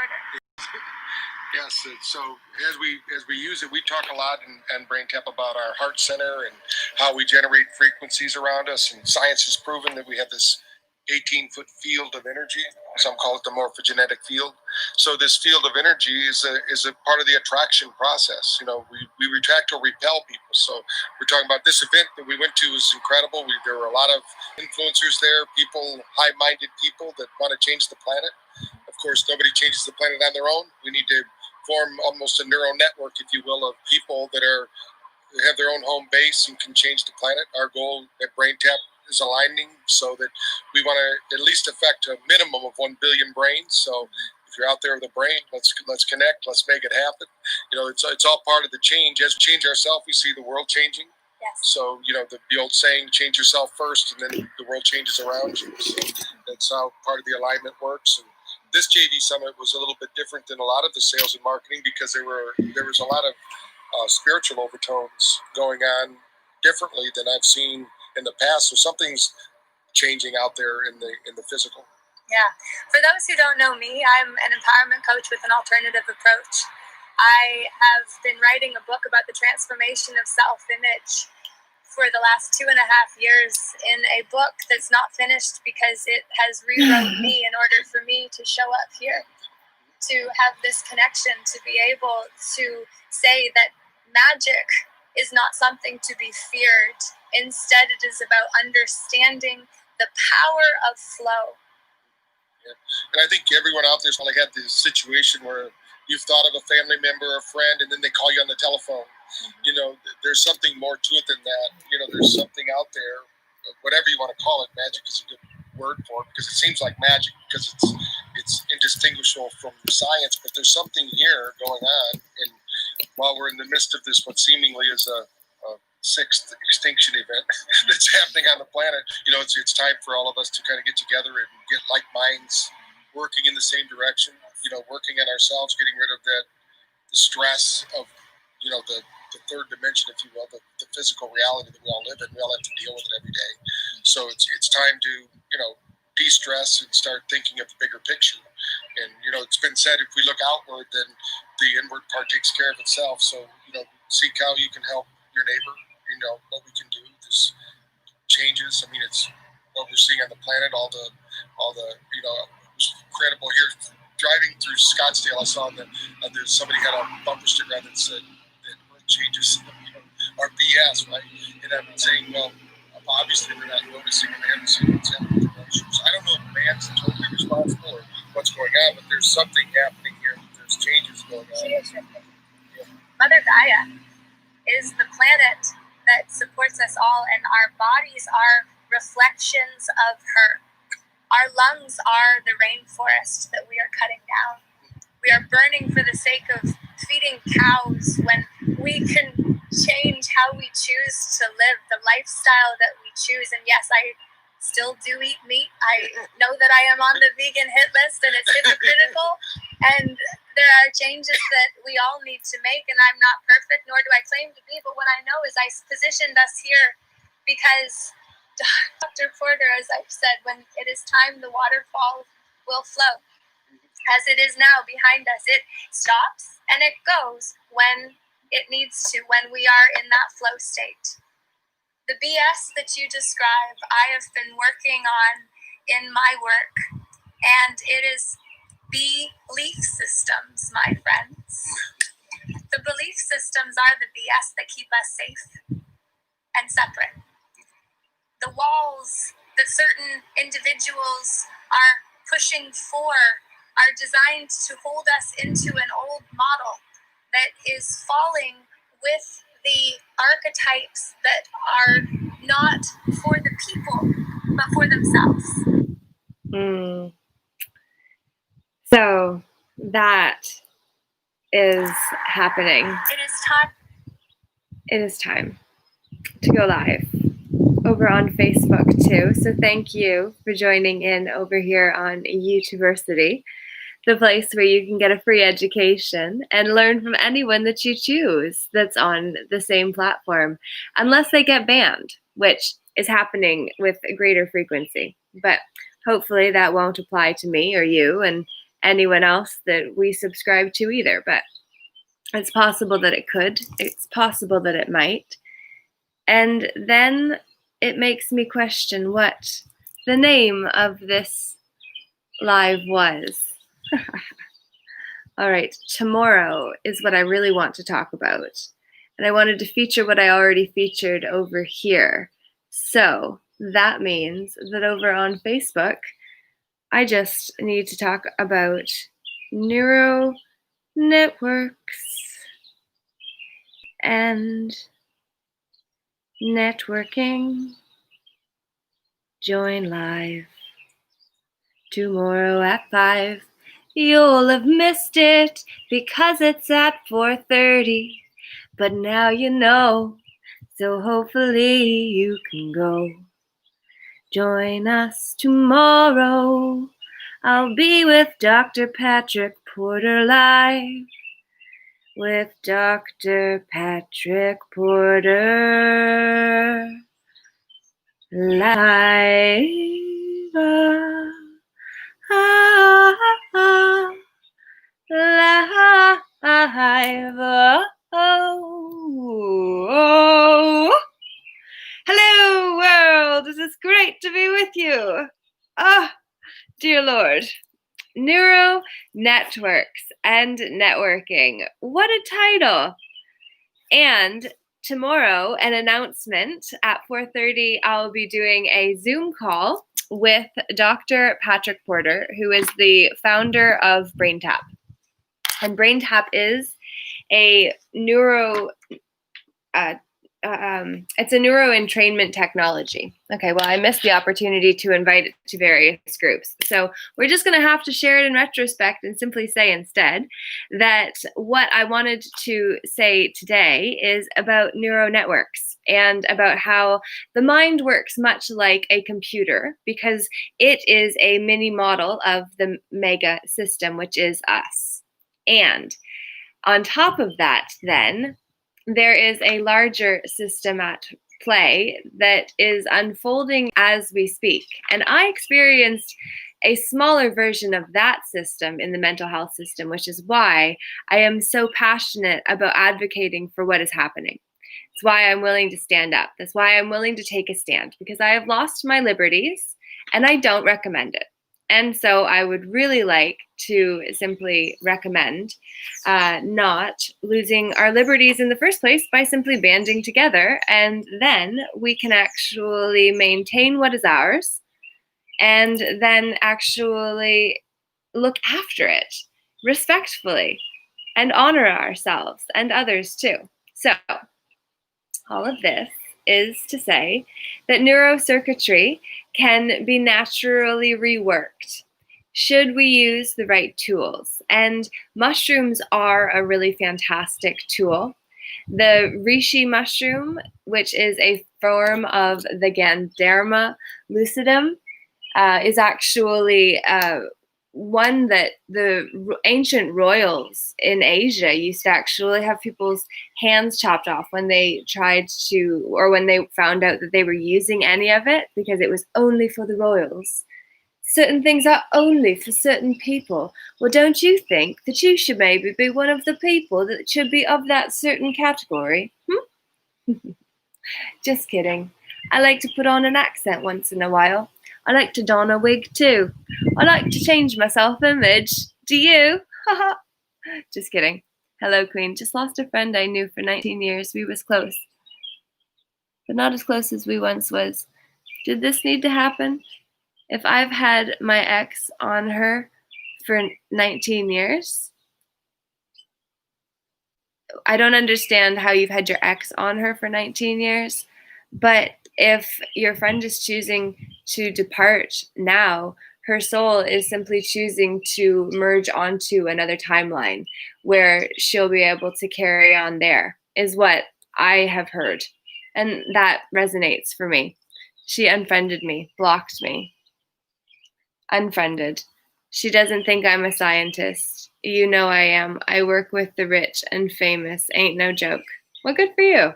shorter. Yes, so as we use it, we talk a lot in BrainTap about our heart center and how we generate frequencies around us. And science has proven that we have this 18-foot field of energy. Some call it the morphogenetic field. So this field of energy is a part of the attraction process. You know, we attract or repel people. So we're talking about this event that we went to was incredible. There were a lot of influencers there, people, high-minded people that want to change the planet. Of course, nobody changes the planet on their own. We need to form almost a neural network, if you will, of people that have their own home base and can change the planet. Our goal at BrainTap is aligning so that we want to at least affect a minimum of 1 billion brains. So if you're out there with a brain, let's connect, let's make it happen. You know, it's all part of the change. As we change ourselves, we see the world changing. Yes. So, you know, the old saying, change yourself first, and then the world changes around you. So that's how part of the alignment works. And this JV Summit was a little bit different than a lot of the sales and marketing because there was a lot of spiritual overtones going on differently than I've seen in the past. So something's changing out there in the physical. Yeah. For those who don't know me, I'm an empowerment coach with an alternative approach. I have been writing a book about the transformation of self-image for the last 2.5 years in a book that's not finished because it has rewrote me in order for me to show up here, to have this connection, to be able to say that magic is not something to be feared. Instead, it is about understanding the power of flow. Yeah. And I think everyone out there's probably had this situation where you've thought of a family member or a friend and then they call you on the telephone. You know, there's something more to it than that. You know, there's something out there, whatever you want to call it. Magic is a good word for it because it seems like magic because it's indistinguishable from science, but there's something here going on. And while we're in the midst of this, what seemingly is a sixth extinction event that's happening on the planet, you know, it's time for all of us to kind of get together and get like minds working in the same direction, you know, working on ourselves, getting rid of the stress of, you know, the third dimension, if you will, the physical reality that we all live in. We all have to deal with it every day. So it's time to, you know, de-stress and start thinking of the bigger picture. And, you know, it's been said, if we look outward, then the inward part takes care of itself. So, you know, seek how you can help your neighbor, you know, what we can do. This changes. I mean, it's what we're seeing on the planet, all the, you know, it was incredible here. Driving through Scottsdale, I saw that somebody had a bumper sticker that said that changes, you know, are BS, right? And I'm saying, well, obviously they're not noticing and they haven't seen what's happening with their shoes. I don't know if man's totally responsible or what's going on, but there's something happening here. There's changes going on. Yeah. Mother Gaia is the planet that supports us all, and our bodies are reflections of her. Our lungs are the rainforest that we are cutting down. We are burning for the sake of feeding cows when we can change how we choose to live, the lifestyle that we choose. And yes, I still do eat meat. I know that I am on the vegan hit list and it's hypocritical. And there are changes that we all need to make. And I'm not perfect, nor do I claim to be. But what I know is I positioned us here because Dr. Porter, as I've said, when it is time, the waterfall will flow. As it is now behind us, it stops and it goes when it needs to, when we are in that flow state. The BS that you describe, I have been working on in my work, and it is belief systems, my friends. The belief systems are the BS that keep us safe and separate. The walls that certain individuals are pushing for are designed to hold us into an old model that is falling with the archetypes that are not for the people, but for themselves. So that is happening. It is time. It is time to go live over on Facebook too. So thank you for joining in over here on YouTubersity, the place where you can get a free education and learn from anyone that you choose that's on the same platform, unless they get banned, which is happening with a greater frequency. But hopefully that won't apply to me or you, and anyone else that we subscribe to either, but it's possible that it could. It's possible that it might. And then it makes me question what the name of this live was. All right, tomorrow is what I really want to talk about. And I wanted to feature what I already featured over here. So that means that over on Facebook, I just need to talk about neural networks and networking. Join live tomorrow at 5. You'll have missed it because it's at 4:30. But now you know, so hopefully you can go. Join us tomorrow. I'll be with Dr. Patrick Porter live. With Dr. Patrick Porter live. Live. Oh. Hello, world. This is great to be with you. Ah, dear Lord. Neuro networks and networking. What a title. And tomorrow, an announcement at 4:30, I'll be doing a Zoom call with Dr. Patrick Porter, who is the founder of BrainTap. And BrainTap is a it's a neuroentrainment technology. Okay, well, I missed the opportunity to invite it to various groups. So we're just going to have to share it in retrospect and simply say instead that what I wanted to say today is about neural networks and about how the mind works much like a computer because it is a mini model of the mega system, which is us. And on top of that, then, there is a larger system at play that is unfolding as we speak. And I experienced a smaller version of that system in the mental health system, which is why I am so passionate about advocating for what is happening. It's why I'm willing to stand up. That's why I'm willing to take a stand, because I have lost my liberties and I don't recommend it. And so I would really like to simply recommend not losing our liberties in the first place by simply banding together. And then we can actually maintain what is ours and then actually look after it respectfully and honor ourselves and others too. So all of this is to say that neurocircuitry can be naturally reworked should we use the right tools. And mushrooms are a really fantastic tool. The reishi mushroom, which is a form of the Gandharma lucidum, is actually one that the ancient royals in Asia used to actually have people's hands chopped off when they tried to, or when they found out that they were using any of it, because it was only for the royals. Certain things are only for certain people. Well, don't you think that you should maybe be one of the people that should be of that certain category? Just kidding. I like to put on an accent once in a while. I like to don a wig too. I like to change my self-image. Do you? Just kidding. Hello, Queen. Just lost a friend I knew for 19 years. We was close, but not as close as we once was. Did this need to happen? If I've had my ex on her for 19 years, I don't understand how you've had your ex on her for 19 years, but if your friend is choosing to depart now, her soul is simply choosing to merge onto another timeline where she'll be able to carry on there, is what I have heard. And that resonates for me. She unfriended me, blocked me. Unfriended. She doesn't think I'm a scientist. You know I am. I work with the rich and famous. Ain't no joke. Well, good for you.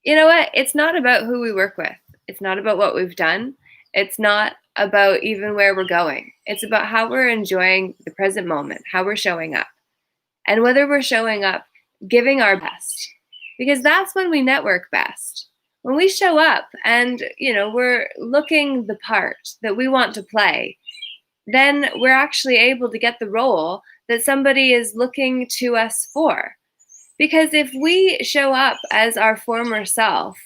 You know what? It's not about who we work with. It's not about what we've done. It's not about even where we're going. It's about how we're enjoying the present moment, how we're showing up, and whether we're showing up giving our best, because that's when we network best. When we show up and, we're looking the part that we want to play, then we're actually able to get the role that somebody is looking to us for. Because if we show up as our former self,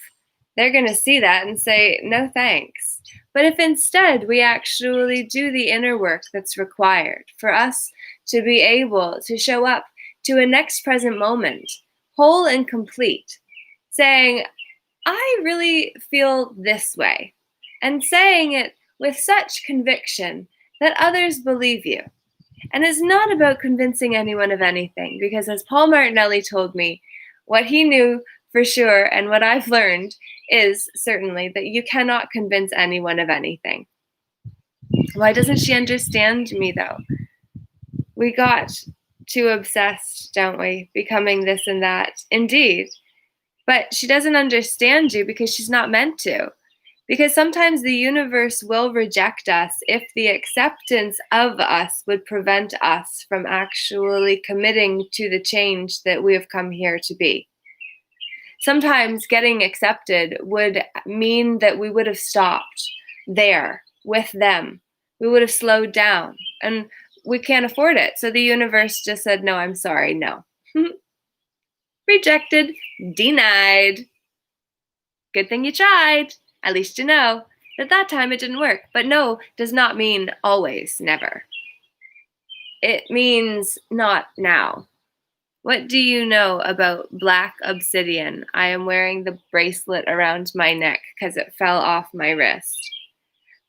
they're going to see that and say, no thanks. But if instead we actually do the inner work that's required for us to be able to show up to a next present moment, whole and complete, saying, I really feel this way, and saying it with such conviction that others believe you. And it's not about convincing anyone of anything, because as Paul Martinelli told me, what he knew for sure and what I've learned is certainly that you cannot convince anyone of anything. Why doesn't she understand me, though? We got too obsessed, don't we? Becoming this and that. Indeed. But she doesn't understand you because she's not meant to. Because sometimes the universe will reject us if the acceptance of us would prevent us from actually committing to the change that we have come here to be. Sometimes getting accepted would mean that we would have stopped there with them. We would have slowed down, and we can't afford it. So the universe just said, no, I'm sorry, no. Rejected, denied. Good thing you tried. At least you know that that time it didn't work. But no does not mean always, never. It means not now. What do you know about black obsidian? I am wearing the bracelet around my neck because it fell off my wrist.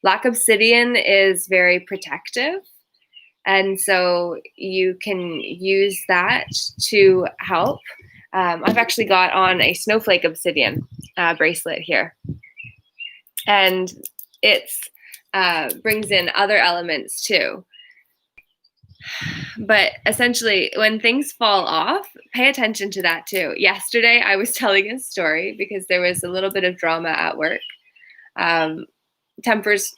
Black obsidian is very protective. And so you can use that to help. I've actually got on a snowflake obsidian bracelet here. And it brings in other elements too. But essentially, when things fall off, pay attention to that too. Yesterday, I was telling a story because there was a little bit of drama at work. Tempers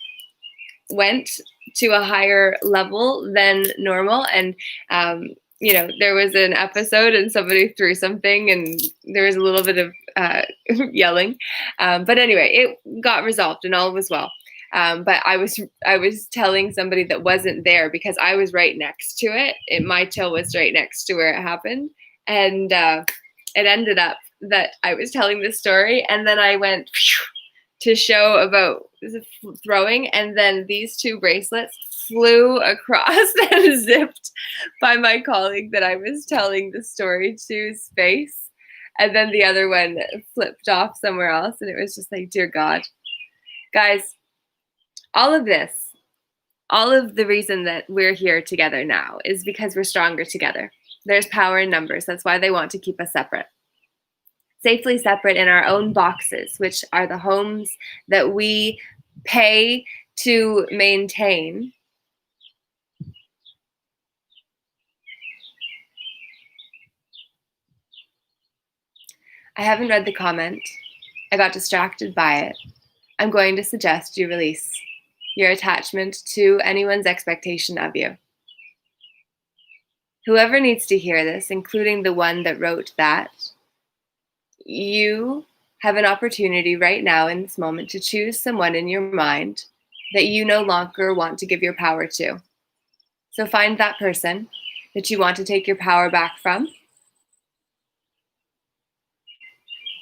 went to a higher level than normal. And, there was an episode and somebody threw something and there was a little bit of yelling. But anyway, it got resolved and all was well. But I was telling somebody that wasn't there because I was right next to it. My toe was right next to where it happened. And it ended up that I was telling the story and then I went to show about throwing, and then these two bracelets flew across and zipped by my colleague that I was telling the story to's face. And then the other one flipped off somewhere else. And it was just like, dear God. Guys, all of this, all of the reason that we're here together now is because we're stronger together. There's power in numbers. That's why they want to keep us separate. Safely separate in our own boxes, which are the homes that we pay to maintain. I haven't read the comment. I got distracted by it. I'm going to suggest you release your attachment to anyone's expectation of you. Whoever needs to hear this, including the one that wrote that, you have an opportunity right now in this moment to choose someone in your mind that you no longer want to give your power to. So find that person that you want to take your power back from.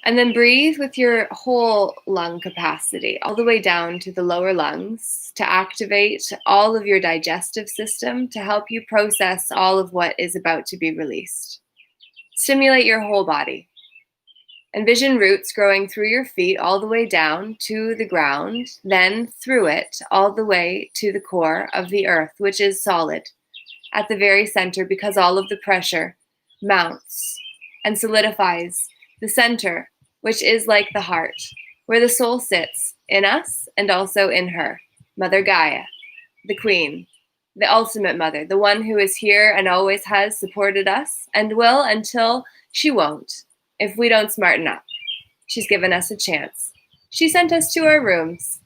And then breathe with your whole lung capacity, all the way down to the lower lungs, to activate all of your digestive system to help you process all of what is about to be released. Stimulate your whole body. Envision roots growing through your feet all the way down to the ground, then through it all the way to the core of the earth, which is solid at the very center because all of the pressure mounts and solidifies the center, which is like the heart, where the soul sits in us and also in her, Mother Gaia, the Queen, the ultimate mother, the one who is here and always has supported us and will until she won't. If we don't smarten up. She's given us a chance. She sent us to our rooms.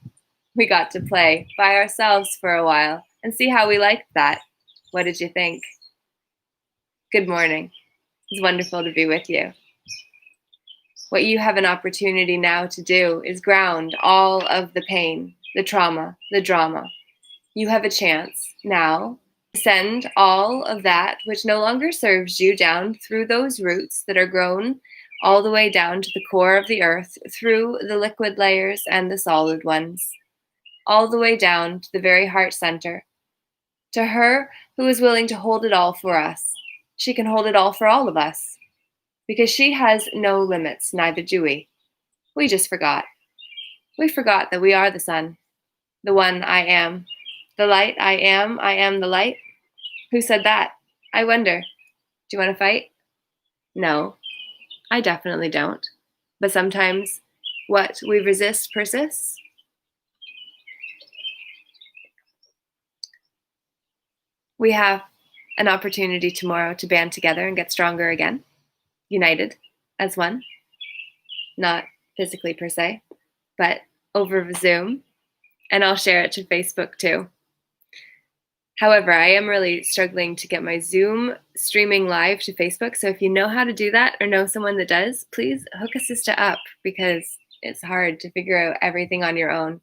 We got to play by ourselves for a while and see how we liked that. What did you think? Good morning. It's wonderful to be with you. What you have an opportunity now to do is ground all of the pain, the trauma, the drama. You have a chance now to send all of that which no longer serves you down through those roots that are grown all the way down to the core of the earth, through the liquid layers and the solid ones, all the way down to the very heart center, to her who is willing to hold it all for us. She can hold it all for all of us. Because she has no limits, neither do we. We just forgot. We forgot that we are the sun, the one I am. The light I am the light. Who said that? I wonder. Do you want to fight? No, I definitely don't. But sometimes what we resist persists. We have an opportunity tomorrow to band together and get stronger again. United as one, not physically per se, but over Zoom, and I'll share it to Facebook too. However, I am really struggling to get my Zoom streaming live to Facebook, so if you know how to do that or know someone that does, please hook a sister up, because it's hard to figure out everything on your own.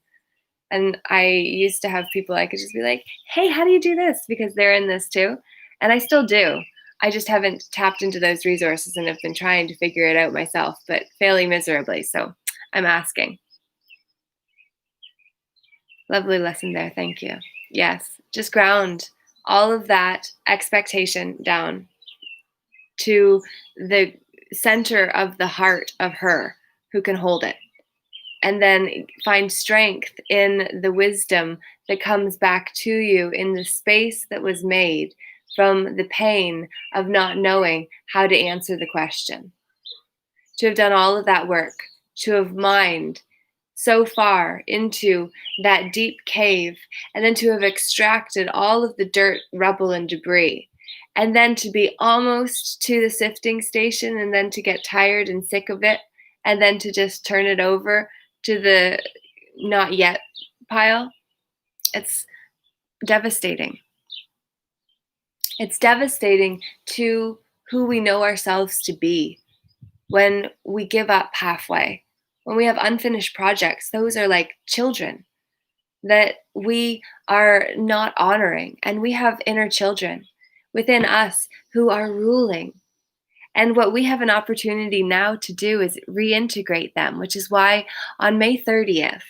And I used to have people I could just be like, hey, how do you do this? Because they're in this too, and I still do. I just haven't tapped into those resources and have been trying to figure it out myself, but failing miserably, so I'm asking. Lovely lesson there, thank you. Yes, just ground all of that expectation down to the center of the heart of her who can hold it. And then find strength in the wisdom that comes back to you in the space that was made from the pain of not knowing how to answer the question. To have done all of that work, to have mined so far into that deep cave, and then to have extracted all of the dirt, rubble, and debris, and then to be almost to the sifting station, and then to get tired and sick of it, and then to just turn it over to the not yet pile. It's devastating. It's devastating to who we know ourselves to be when we give up halfway. When we have unfinished projects, those are like children that we are not honoring. And we have inner children within us who are ruling. And what we have an opportunity now to do is reintegrate them, which is why on May 30th,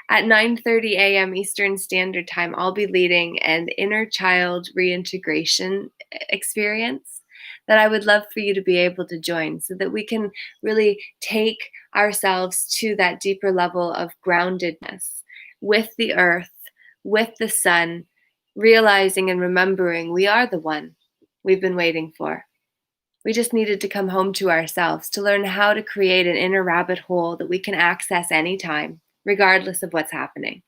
at 9:30 a.m. Eastern Standard Time, I'll be leading an inner child reintegration experience that I would love for you to be able to join, so that we can really take ourselves to that deeper level of groundedness with the earth, with the sun, realizing and remembering we are the one we've been waiting for. We just needed to come home to ourselves to learn how to create an inner rabbit hole that we can access anytime, regardless of what's happening.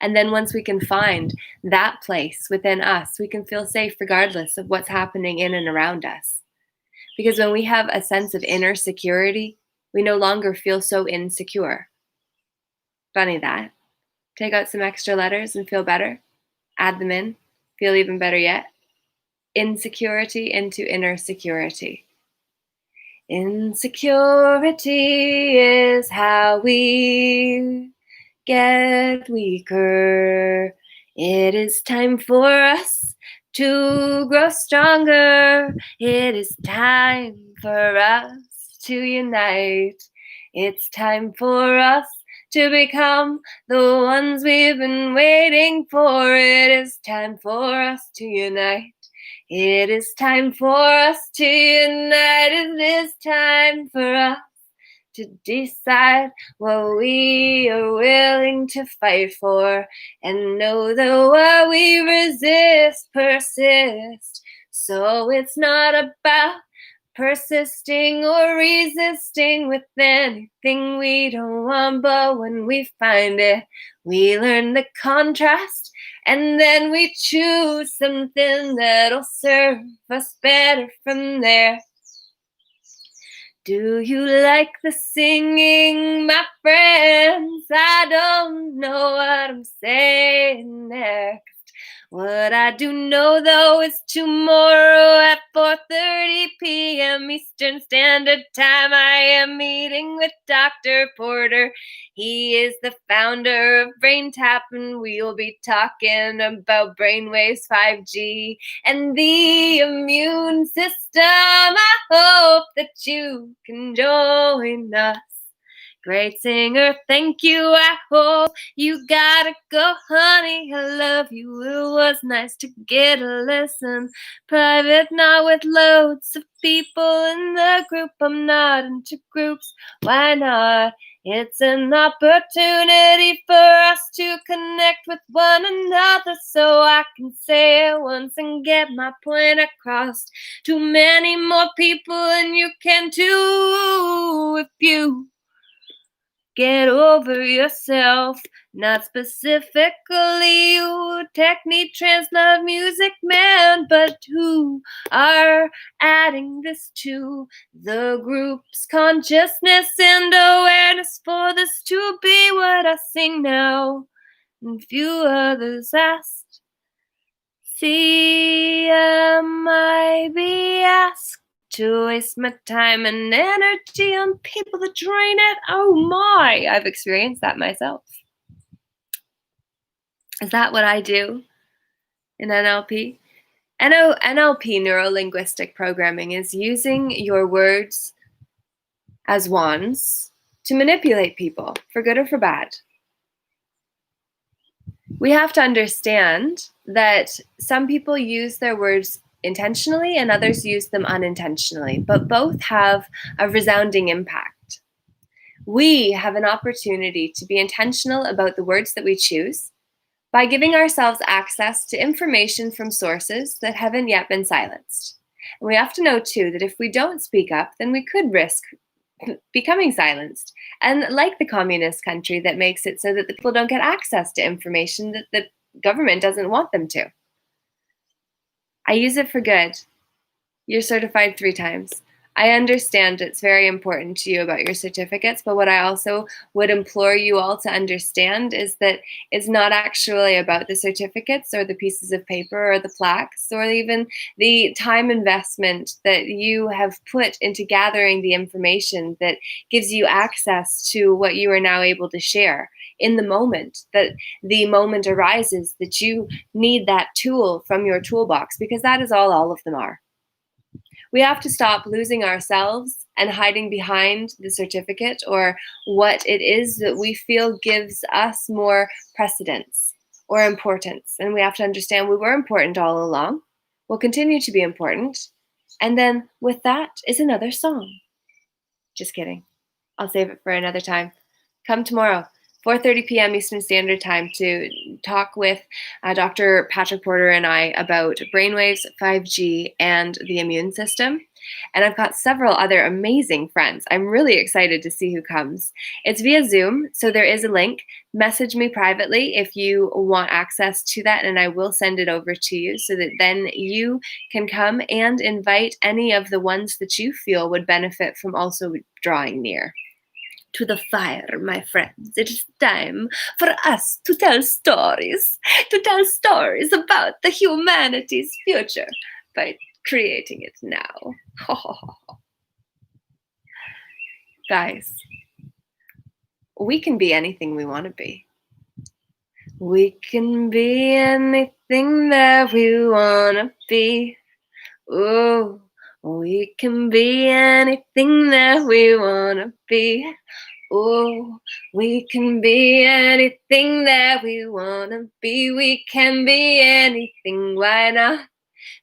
And then once we can find that place within us, we can feel safe regardless of what's happening in and around us. Because when we have a sense of inner security, we no longer feel so insecure. Funny that. Take out some extra letters and feel better. Add them in, feel even better yet. Insecurity into inner security. Insecurity is how we get weaker. It is time for us to grow stronger. It is time for us to unite. It's time for us to become the ones we've been waiting for. It is time for us to unite. It is time for us to unite. It is time for us to decide what we are willing to fight for, and know that what we resist persists. So it's not about persisting or resisting with anything we don't want, but when we find it, we learn the contrast, and then we choose something that'll serve us better from there. Do you like the singing, my friends? I don't know what I'm saying next. What I do know, though, is tomorrow at 4:30 p.m. Eastern Standard Time, I am meeting with Dr. Porter. He is the founder of BrainTap, and we'll be talking about brainwaves, 5G, and the immune system. I hope that you can join us. Great singer, thank you. I hope you gotta go, honey. I love you. It was nice to get a lesson. Private, not with loads of people in the group. I'm not into groups. Why not? It's an opportunity for us to connect with one another, so I can say it once and get my point across to many more people, and you can too if you get over yourself. Not specifically you, Technique, Trans, Love, Music Man, but who are adding this to the group's consciousness and awareness for this to be what I sing now. And few others asked. See, am I be asked to waste my time and energy on people that drain it? Oh my, I've experienced that myself. Is that what I do in NLP? NLP, neuro-linguistic programming, is using your words as wands to manipulate people, for good or for bad. We have to understand that some people use their words intentionally and others use them unintentionally, but both have a resounding impact. We have an opportunity to be intentional about the words that we choose by giving ourselves access to information from sources that haven't yet been silenced. And we have to know, too, that if we don't speak up, then we could risk becoming silenced. And like the communist country that makes it so that the people don't get access to information that the government doesn't want them to. I use it for good. You're certified 3 times. I understand it's very important to you about your certificates, but what I also would implore you all to understand is that it's not actually about the certificates or the pieces of paper or the plaques or even the time investment that you have put into gathering the information that gives you access to what you are now able to share in the moment that the moment arises that you need that tool from your toolbox, because that is all of them are. We have to stop losing ourselves and hiding behind the certificate or what it is that we feel gives us more precedence or importance. And we have to understand we were important all along. We'll continue to be important. And then with that is another song. Just kidding. I'll save it for another time. Come tomorrow, 4:30 p.m. Eastern Standard Time, to talk with Dr. Patrick Porter and I about brainwaves, 5G, and the immune system. And I've got several other amazing friends. I'm really excited to see who comes. It's via Zoom, so there is a link. Message me privately if you want access to that, and I will send it over to you so that then you can come and invite any of the ones that you feel would benefit from also drawing near to the fire, my friends. It is time for us to tell stories about the humanity's future by creating it now. Guys, we can be anything we want to be. We can be anything that we want to be. Ooh. We can be anything that we want to be. Oh, we can be anything that we want to be. We can be anything, why not?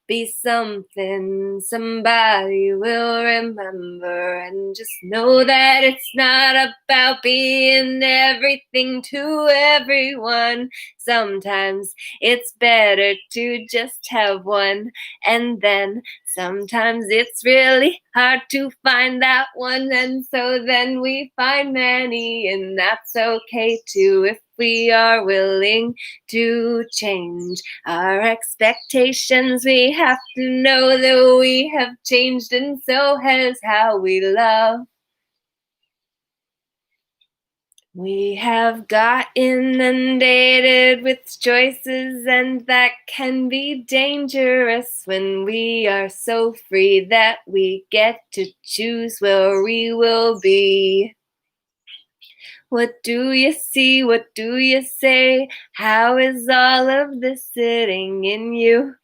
Be something somebody will remember, and just know that it's not about being everything to everyone. Sometimes it's better to just have one, and then sometimes it's really hard to find that one, and so then we find many, and that's okay too if we are willing to change our expectations. We have to know that we have changed, and so has how we love. We have got inundated with choices, and that can be dangerous when we are so free that we get to choose where we will be. What do you see? What do you say? How is all of this sitting in you?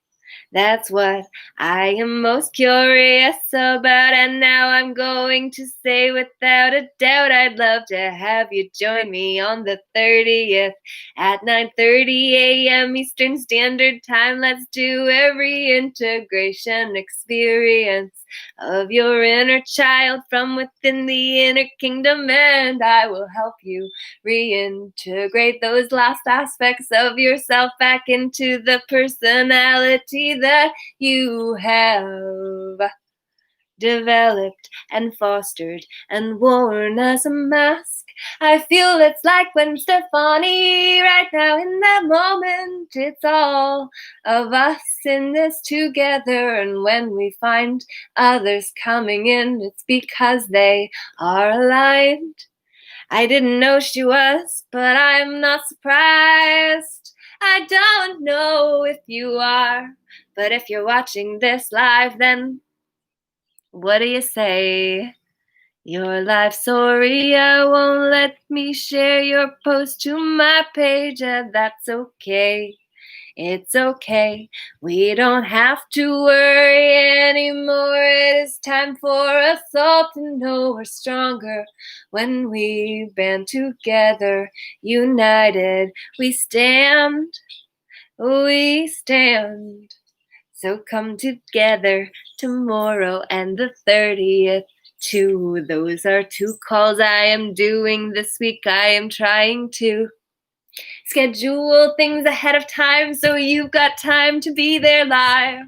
That's what I am most curious about, and now I'm going to say without a doubt, I'd love to have you join me on the 30th at 9:30 a.m. Eastern Standard Time. Let's do a reintegration experience of your inner child from within the inner kingdom, and I will help you reintegrate those lost aspects of yourself back into the personality that you have developed and fostered and worn as a mask. I feel it's like when Stefani, right now in that moment, it's all of us in this together. And when we find others coming in, it's because they are aligned. I didn't know she was, but I'm not surprised. I don't know if you are, but if you're watching this live, then what do you say? Your life story, I won't let me share your post to my page, and that's okay. It's okay. We don't have to worry anymore. It is time for us all to know we're stronger when we band together, united. We stand. We stand. So come together tomorrow and the 30th too. Those are 2 calls I am doing this week. I am trying to schedule things ahead of time so you've got time to be there live.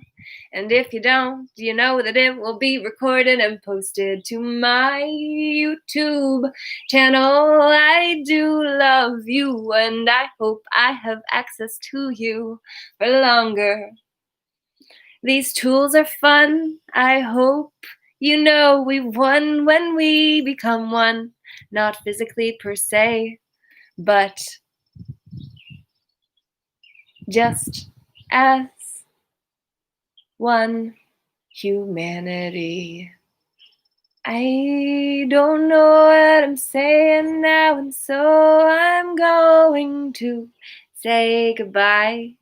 And if you don't, you know that it will be recorded and posted to my YouTube channel. I do love you, and I hope I have access to you for longer. These tools are fun. I hope you know we won when we become one. Not physically per se, but just as one humanity. I don't know what I'm saying now, and so I'm going to say goodbye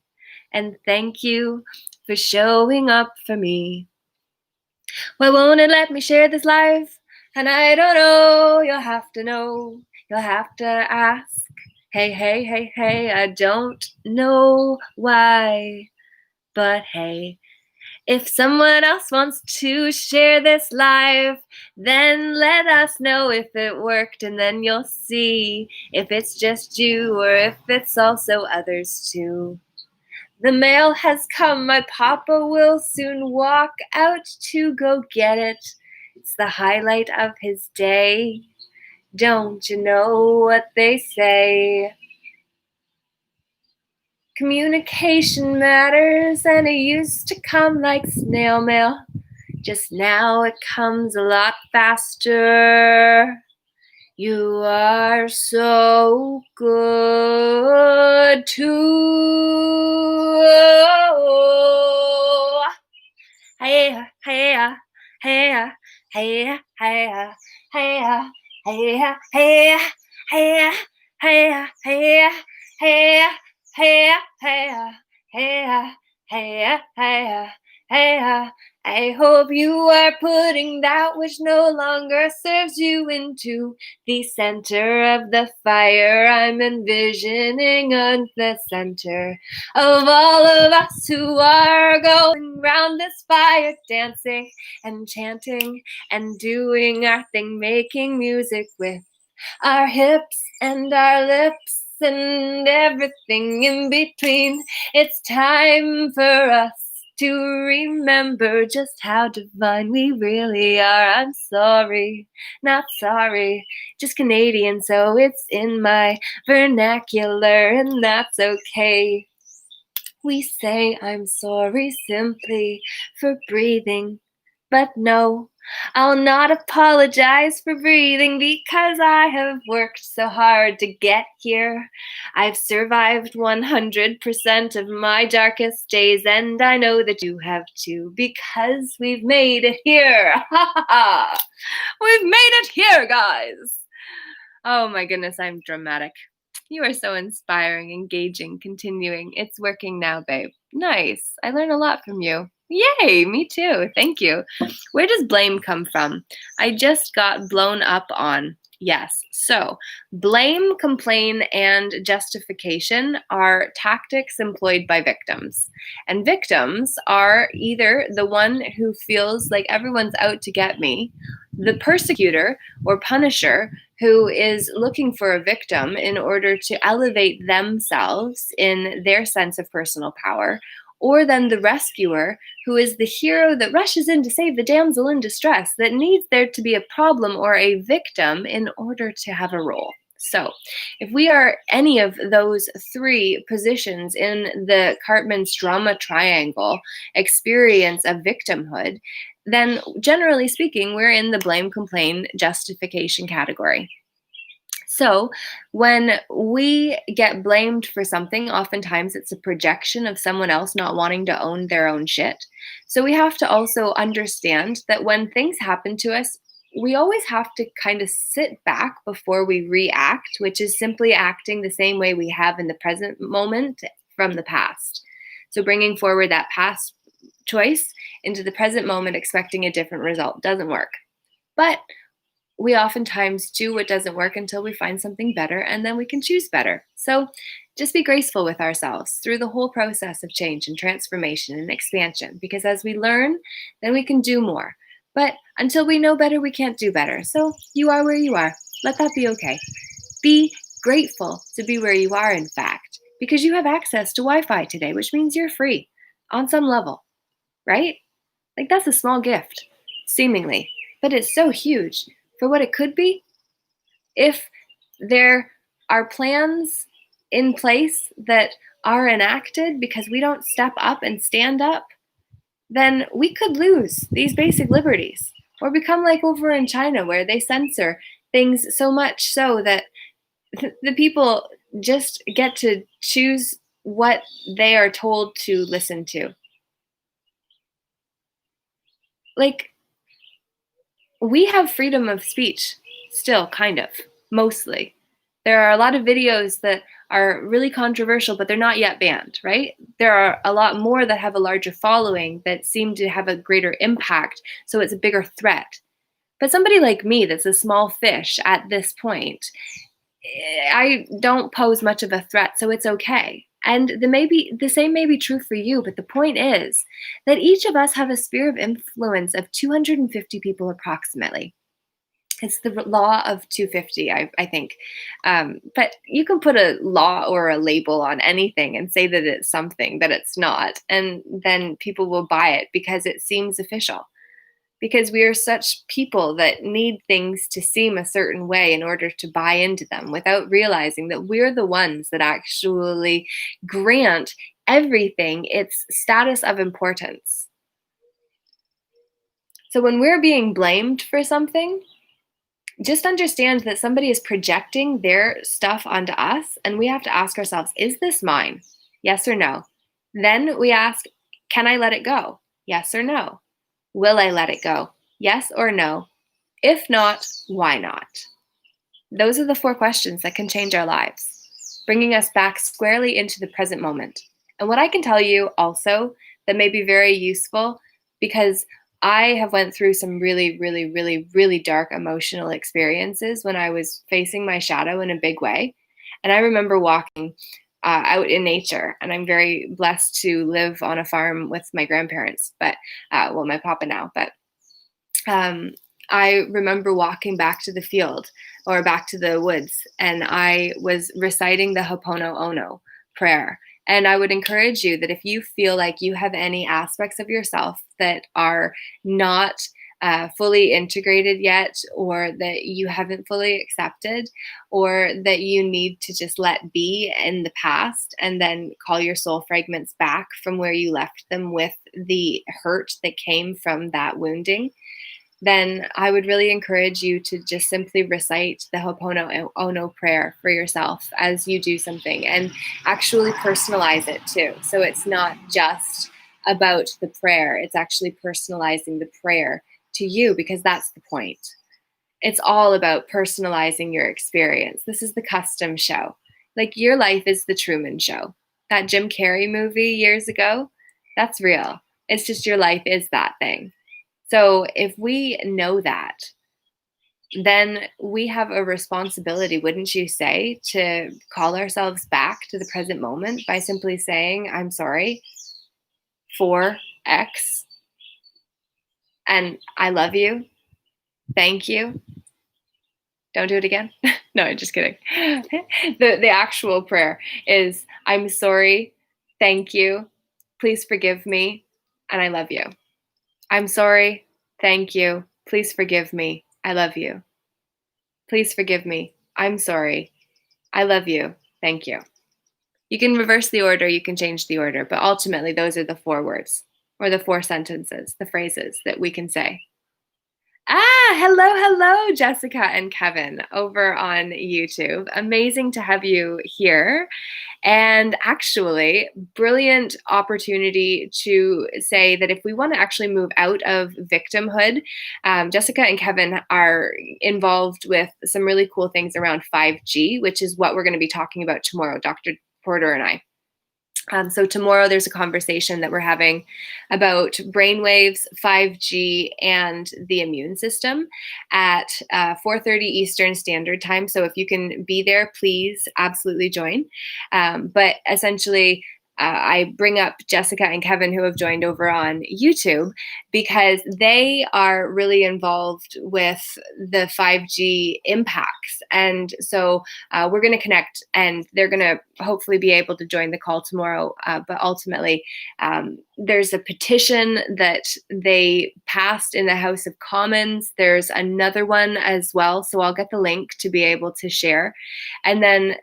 and thank you for showing up for me. Why won't it let me share this live? And I don't know, you'll have to know, you'll have to ask. Hey, hey, hey, hey, I don't know why, but hey, if someone else wants to share this live, then let us know if it worked, and then you'll see if it's just you or if it's also others too. The mail has come, my papa will soon walk out to go get it. It's the highlight of his day. Don't you know what they say? Communication matters, and it used to come like snail mail. Just now it comes a lot faster. You are so good too. Hey, hey, hey, hey, hey, hey, hey, hey, hey, hey, hey, hey, hey, hey. I hope you are putting that which no longer serves you into the center of the fire. I'm envisioning on the center of all of us who are going round this fire, dancing and chanting and doing our thing, making music with our hips and our lips and everything in between. It's time for us to remember just how divine we really are. I'm sorry, not sorry, just Canadian, so it's in my vernacular, and that's okay. We say I'm sorry simply for breathing. But no, I'll not apologize for breathing because I have worked so hard to get here. I've survived 100% of my darkest days, and I know that you have too because we've made it here. Ha ha ha! We've made it here, guys! Oh my goodness, I'm dramatic. You are so inspiring, engaging, continuing. It's working now, babe. Nice. I learn a lot from you. Yay, me too. Thank you. Where does blame come from? I just got blown up on. Yes. So, blame, complain, and justification are tactics employed by victims. And victims are either the one who feels like everyone's out to get me, the persecutor or punisher who is looking for a victim in order to elevate themselves in their sense of personal power, or then the rescuer who is the hero that rushes in to save the damsel in distress that needs there to be a problem or a victim in order to have a role. So, if we are any of those three positions in the Cartman's drama triangle experience of victimhood, then generally speaking, we're in the blame, complain, justification category. So, when we get blamed for something, oftentimes it's a projection of someone else not wanting to own their own shit. So, we have to also understand that when things happen to us, we always have to kind of sit back before we react, which is simply acting the same way we have in the present moment from the past. So, bringing forward that past choice into the present moment, expecting a different result doesn't work. But we oftentimes do what doesn't work until we find something better, and then we can choose better. So just be graceful with ourselves through the whole process of change and transformation and expansion, because as we learn, then we can do more. But until we know better, we can't do better. So you are where you are. Let that be okay. Be grateful to be where you are, in fact, because you have access to Wi-Fi today, which means you're free on some level. Right? Like, that's a small gift, seemingly, but it's so huge for what it could be. If there are plans in place that are enacted because we don't step up and stand up, then we could lose these basic liberties or become like over in China where they censor things so much so that the people just get to choose what they are told to listen to. Like, we have freedom of speech still, kind of, mostly. There are a lot of videos that are really controversial, but they're not yet banned, right? There are a lot more that have a larger following that seem to have a greater impact, so it's a bigger threat. But somebody like me that's a small fish at this point, I don't pose much of a threat, so it's okay. And the same may be true for you, but the point is that each of us have a sphere of influence of 250 people approximately. It's the law of 250, I think. But you can put a law or a label on anything and say that it's something that it's not, and then people will buy it because it seems official. Because we are such people that need things to seem a certain way in order to buy into them without realizing that we're the ones that actually grant everything its status of importance. So when we're being blamed for something, just understand that somebody is projecting their stuff onto us, and we have to ask ourselves, is this mine? Yes or no? Then we ask, can I let it go? Yes or no? Will I let it go? Yes or no? If not, why not? Those are the 4 questions that can change our lives, bringing us back squarely into the present moment. And what I can tell you also that may be very useful, because I have went through some really, really, really, really dark emotional experiences when I was facing my shadow in a big way. And I remember walking out in nature, and I'm very blessed to live on a farm with my grandparents, but my papa now. But I remember walking back to the field or back to the woods, and I was reciting the Ho'oponopono prayer. And I would encourage you that if you feel like you have any aspects of yourself that are not fully integrated yet, or that you haven't fully accepted, or that you need to just let be in the past and then call your soul fragments back from where you left them with the hurt that came from that wounding, then I would really encourage you to just simply recite the Ho'oponopono prayer for yourself as you do something, and actually personalize it too. So it's not just about the prayer, it's actually personalizing the prayer to you, because that's the point. It's all about personalizing your experience. This is the custom show. Like, your life is the Truman Show. That Jim Carrey movie years ago, that's real. It's just your life is that thing. So if we know that, then we have a responsibility, wouldn't you say, to call ourselves back to the present moment by simply saying, I'm sorry for X, and I love you. Thank you. Don't do it again. No, I'm just kidding. The actual prayer is, I'm sorry, thank you, please forgive me, and I love you. I'm sorry, thank you, please forgive me, I love you. Please forgive me, I'm sorry, I love you, thank you. You can reverse the order, you can change the order, but ultimately those are the 4 words, or the 4 sentences, the phrases that we can say. Hello, Jessica and Kevin over on YouTube. Amazing to have you here. And actually, brilliant opportunity to say that if we want to actually move out of victimhood, Jessica and Kevin are involved with some really cool things around 5G, which is what we're going to be talking about tomorrow, Dr. Porter and I. So tomorrow there's a conversation that we're having about brainwaves, 5G, and the immune system at 4:30 Eastern Standard Time. So if you can be there, please absolutely join. But essentially, I bring up Jessica and Kevin, who have joined over on YouTube, because they are really involved with the 5G impacts. And so we're going to connect, and they're going to hopefully be able to join the call tomorrow. But ultimately, there's a petition that they passed in the House of Commons. There's another one as well. So I'll get the link to be able to share. And then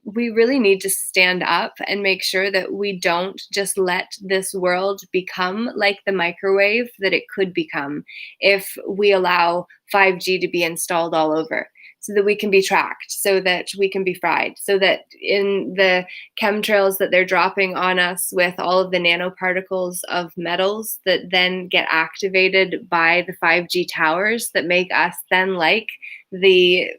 we really need to stand up and make sure that we don't just let this world become like the microwave that it could become if we allow 5G to be installed all over, so that we can be tracked, so that we can be fried, so that in the chemtrails that they're dropping on us with all of the nanoparticles of metals that then get activated by the 5G towers that make us then like the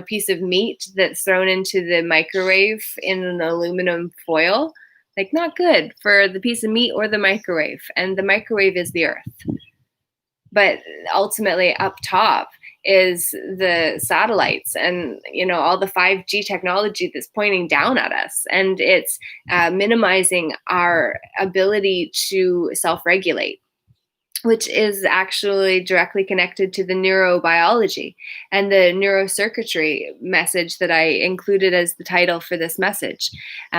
piece of meat that's thrown into the microwave in an aluminum foil, like, not good for the piece of meat or the microwave. And the microwave is the earth. But ultimately up top is the satellites and, all the 5G technology that's pointing down at us. And it's minimizing our ability to self-regulate, which is actually directly connected to the neurobiology and the neurocircuitry message that I included as the title for this message,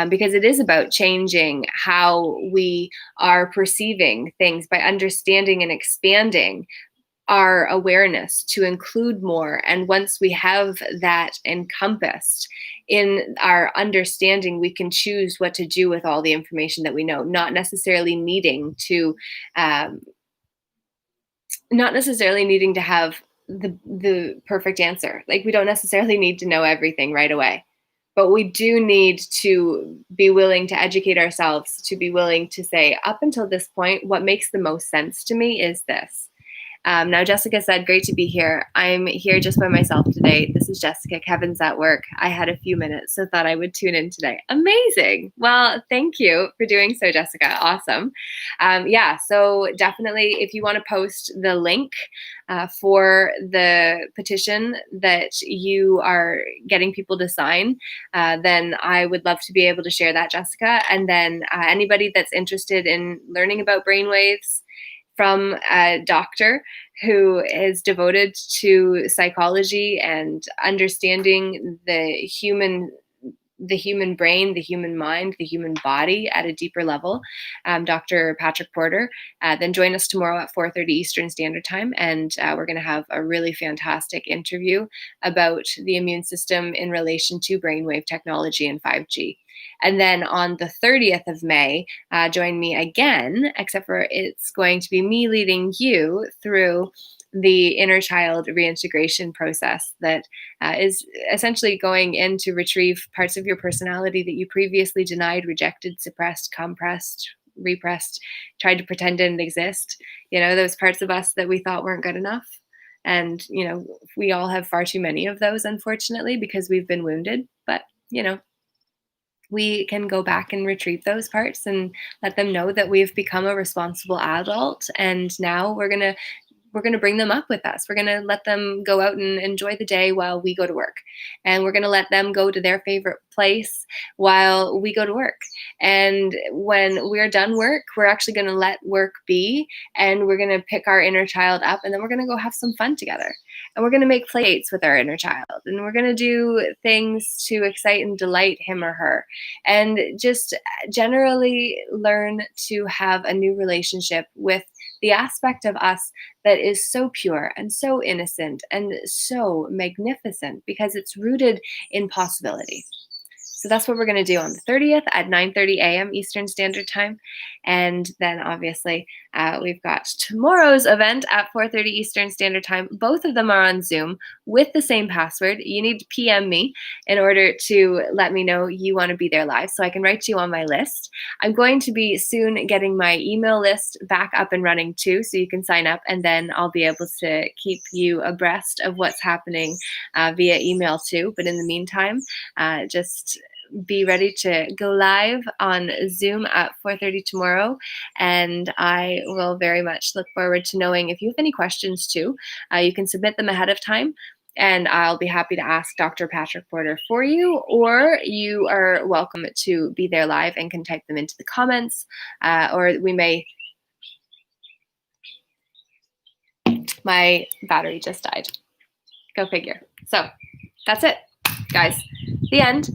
because it is about changing how we are perceiving things by understanding and expanding our awareness to include more. And once we have that encompassed in our understanding, we can choose what to do with all the information that we know, not necessarily needing to have the perfect answer. Like, we don't necessarily need to know everything right away, but we do need to be willing to educate ourselves, to be willing to say, up until this point, what makes the most sense to me is this. Now, Jessica said, great to be here. I'm here just by myself today. This is Jessica. Kevin's at work. I had a few minutes, so thought I would tune in today. Amazing. Well, thank you for doing so, Jessica. Awesome. So definitely, if you want to post the link for the petition that you are getting people to sign, then I would love to be able to share that, Jessica. And then anybody that's interested in learning about brainwaves from a doctor who is devoted to psychology and understanding the human the human brain, the human mind, the human body at a deeper level, Dr. Patrick Porter, then join us tomorrow at 4:30 Eastern Standard Time, and we're going to have a really fantastic interview about the immune system in relation to brainwave technology and 5G. And then on the 30th of May, join me again, except for it's going to be me leading you through the inner child reintegration process that is essentially going in to retrieve parts of your personality that you previously denied, rejected, suppressed, compressed, repressed, tried to pretend didn't exist. Those parts of us that we thought weren't good enough. And, we all have far too many of those, unfortunately, because we've been wounded. But, we can go back and retrieve those parts and let them know that we've become a responsible adult. And now we're going to bring them up with us. We're going to let them go out and enjoy the day while we go to work. And we're going to let them go to their favorite place while we go to work. And when we're done work, we're actually going to let work be, and we're going to pick our inner child up, and then we're going to go have some fun together. And we're going to make play dates with our inner child, and we're going to do things to excite and delight him or her, and just generally learn to have a new relationship with the aspect of us that is so pure and so innocent and so magnificent, because it's rooted in possibility. So that's what we're going to do on the 30th at 9:30 a.m. Eastern Standard Time. And then obviously we've got tomorrow's event at 4:30 Eastern Standard Time. Both of them are on Zoom with the same password. You need to PM me in order to let me know you want to be there live so I can write you on my list. I'm going to be soon getting my email list back up and running too, so you can sign up, and then I'll be able to keep you abreast of what's happening via email too. But in the meantime, just be ready to go live on Zoom at 4:30 tomorrow. And I will very much look forward to knowing if you have any questions too. You can submit them ahead of time, and I'll be happy to ask Dr. Patrick Porter for you, or you are welcome to be there live and can type them into the comments, or we may. My battery just died. Go figure. So that's it, guys. The end.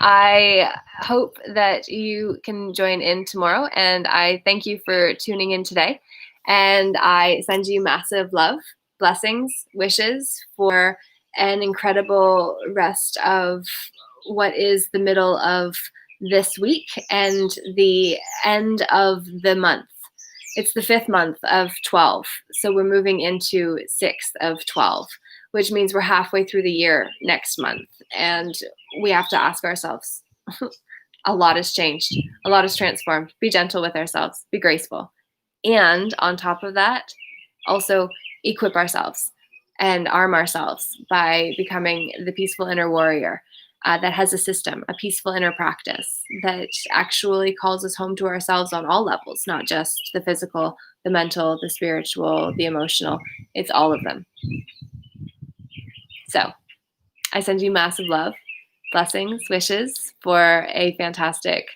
I hope that you can join in tomorrow, and I thank you for tuning in today. And I send you massive love, blessings, wishes for an incredible rest of what is the middle of this week and the end of the month. It's the 5th month of 12, so we're moving into 6th of 12, which means we're halfway through the year next month. And we have to ask ourselves, a lot has changed. A lot has transformed. Be gentle with ourselves. Be graceful. And on top of that, also equip ourselves and arm ourselves by becoming the peaceful inner warrior that has a system, a peaceful inner practice that actually calls us home to ourselves on all levels, not just the physical, the mental, the spiritual, the emotional. It's all of them. So I send you massive love, blessings, wishes for a fantastic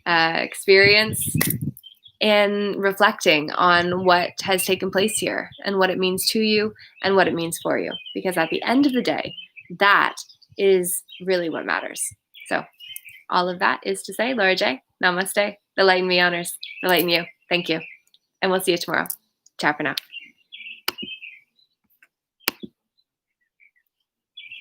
experience in reflecting on what has taken place here and what it means to you and what it means for you. Because at the end of the day, that is really what matters. So all of that is to say, Laura J, namaste, the light in me honors, the light in you. Thank you. And we'll see you tomorrow. Ciao for now.